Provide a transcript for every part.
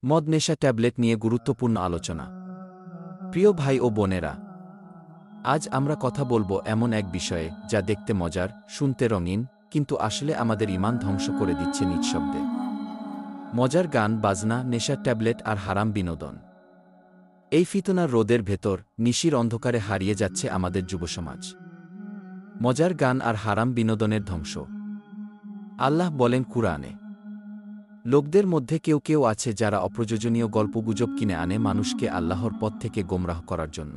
মদ নেশা ট্যাবলেট নিয়ে গুরুত্বপূর্ণ আলোচনা। প্রিয় ভাই ও বোনেরা, আজ আমরা কথা বলবো এমন এক বিষয়ে যা দেখতে মজার, শুনতে রঙিন, কিন্তু আসলে আমাদের ঈমান ধ্বংস করে দিচ্ছে নিঃশব্দে। মজার গান বাজনা, নেশার ট্যাবলেট আর হারাম বিনোদন। এই ফিতনার রোদের ভেতর নিশির অন্ধকারে হারিয়ে যাচ্ছে আমাদের যুবসমাজ। মজার গান আর হারাম বিনোদনের ধ্বংস। আল্লাহ বলেন কুরআনে, লোকদের মধ্যে কেউ কেউ আছে যারা অপ্রয়োজনীয় গল্পগুজব কিনে আনে মানুষকে আল্লাহর পথ থেকে গোমরাহ করার জন্য।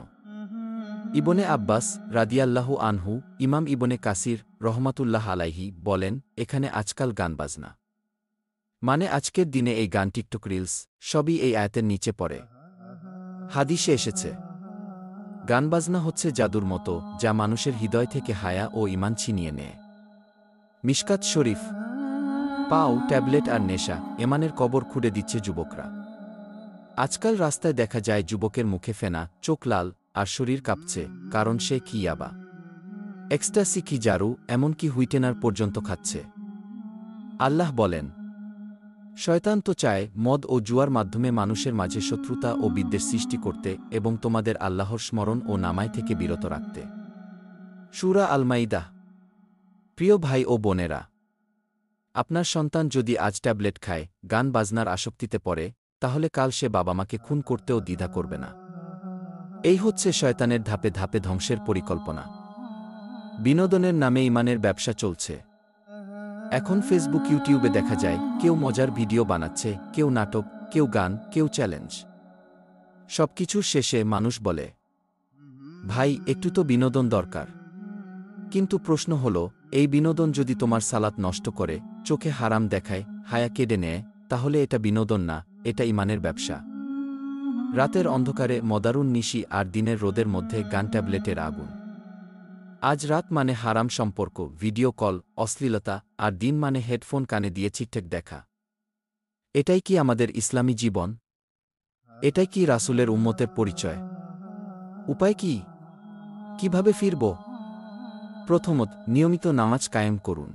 ইবনে আব্বাস রাদিয়াল্লাহু আনহু, ইমাম ইবনে কাসির রহমাতুল্লাহ আলাইহি বলেন, এখানে আজকাল গান বাজনা মানে আজকের দিনে এই গান, টিকটক, রিলস সবই এই আয়াতের নিচে পড়ে। হাদিসে এসেছে, গানবাজনা হচ্ছে জাদুর মতো যা মানুষের হৃদয় থেকে হায়া ও ঈমান ছিনিয়ে নেয়। মিশকাত শরীফ। পাও ট্যাবলেট আর নেশা এমানের কবর খুঁড়ে দিচ্ছে যুবকরা। আজকাল রাস্তায় দেখা যায় যুবকের মুখে ফেনা, চোখ লাল আর শরীর কাঁপছে, কারণ সে কি ইয়াবা, এক্সটাসি কি জারু, এমনকি হুইটেনার পর্যন্ত খাচ্ছে। আল্লাহ বলেন, শয়তান তো চায় মদ ও জুয়ার মাধ্যমে মানুষের মাঝে শত্রুতা ও বিদ্বেষ সৃষ্টি করতে এবং তোমাদের আল্লাহর স্মরণ ও নামায় থেকে বিরত রাখতে। সূরা আল মাইদা। প্রিয় ভাই ও বোনেরা, আপনার সন্তান যদি আজ ট্যাবলেট খায়, গান বাজনার আসক্তিতে পড়ে, তাহলে কাল সে বাবা মাকে খুন করতেও দ্বিধা করবে না। এই হচ্ছে শয়তানের ধাপে ধাপে ধ্বংসের পরিকল্পনা। বিনোদনের নামে ঈমানের ব্যবসা চলছে। এখন ফেসবুক, ইউটিউবে দেখা যায় কেউ মজার ভিডিও বানাচ্ছে, কেউ নাটক, কেউ গান, কেউ চ্যালেঞ্জ। সবকিছুর শেষে মানুষ বলে, ভাই একটু তো বিনোদন দরকার। কিন্তু প্রশ্ন হল, এই বিনোদন যদি তোমার সালাত নষ্ট করে, চোখে হারাম দেখায়, হায়া কেড়ে নেয়, তাহলে এটা বিনোদন না, এটা ঈমানের ব্যবসা। রাতের অন্ধকারে মদারুণ নিশি আর দিনের রোদের মধ্যে গান, ট্যাবলেটের আগুন। আজ রাত মানে হারাম সম্পর্ক, ভিডিও কল, অশ্লীলতা, আর দিন মানে হেডফোন কানে দিয়ে টিকটক দেখা। এটাই কি আমাদের ইসলামী জীবন? এটাই কি রাসূলের উম্মতের পরিচয়? উপায় কি? কিভাবে ফিরব? প্রথমত, নিয়মিত নামাজ কায়েম করুন।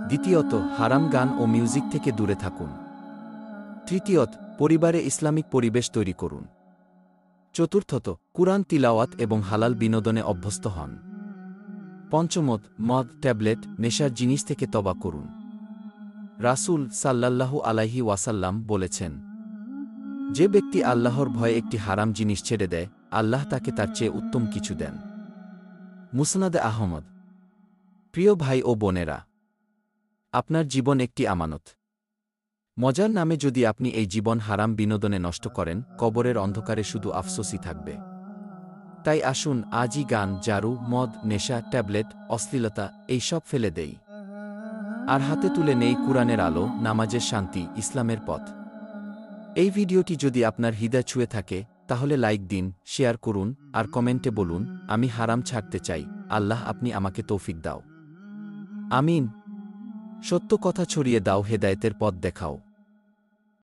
দ্বিতীয়ত, হারাম গান ও মিউজিক থেকে দূরে থাকুন। তৃতীয়ত, পরিবারে ইসলামিক পরিবেশ তৈরি করুন। চতুর্থত, কুরআন তিলাওয়াত এবং হালাল বিনোদনে অভ্যস্ত হন। পঞ্চমত, মদ, ট্যাবলেট, নেশার জিনিস থেকে তওবা করুন। রাসূল সাল্লাল্লাহু আলাইহি ওয়াসাল্লাম বলেছেন, যে ব্যক্তি আল্লাহর ভয়ে একটি হারাম জিনিস ছেড়ে দেয়, আল্লাহ তাকে তার চেয়ে উত্তম কিছু দেন। মুসনাদে আহমদ। প্রিয় ভাই ও বোনেরা, আপনার জীবন একটি আমানত। মজার নামে যদি আপনি এই জীবন হারাম বিনোদনে নষ্ট করেন, কবরের অন্ধকারে শুধু আফসোসই থাকবে। তাই আসুন আজই গান, জারু, মদ, নেশা, ট্যাবলেট, অশ্লীলতা এইসব ফেলে দেই, আর হাতে তুলে নেই কুরআনের আলো, নামাজের শান্তি, ইসলামের পথ। এই ভিডিওটি যদি আপনার হৃদয় ছুঁয়ে থাকে, তাহলে লাইক দিন, শেয়ার করুন, আর কমেন্টে বলুন, আমি হারাম ছাড়তে চাই, আল্লাহ আপনি আমাকে তৌফিক দাও। আমিন। সত্য কথা ছড়িয়ে দাও, হেদায়েতের পথ দেখাও।